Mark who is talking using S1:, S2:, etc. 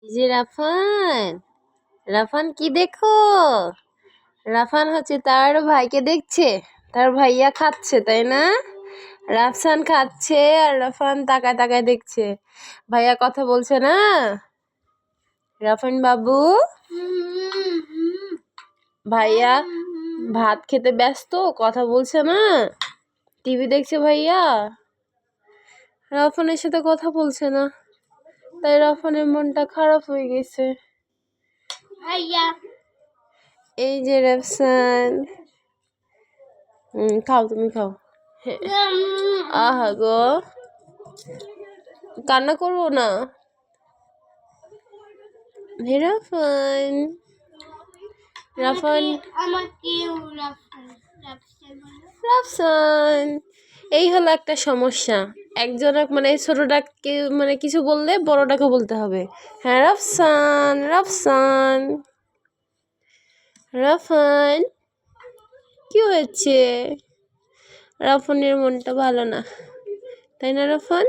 S1: যে রাফান, রাফান কি দেখো? রাফান হচ্ছে তার ভাইকে দেখছে, তার ভাইয়া খাচ্ছে তাই না? রাফসান খাচ্ছে আর রাফান তাকায় তাকায় দেখছে। ভাইয়া কথা বলছে না? রাফান বাবু, ভাইয়া ভাত খেতে ব্যস্ত, কথা বলছে না, টিভি দেখছে ভাইয়া। রাফানের সাথে কথা বলছে না, তাই রাফানের মনটা খারাপ হয়ে গেছে। এই যে রাফসান, খাও, তুমি খাও। আহা গো, কান্না করবো না। রাফান, রাফান, রাফসান, এই হলো একটা সমস্যা। একজনের মানে ছোটটাকে মানে কিছু বললে বড়টাকে বলতে হবে। হ্যাঁ রাফসান, রাফসান, রাফান, কি হয়েছে? রাফানের মনটা ভালো না, তাই না রাফান?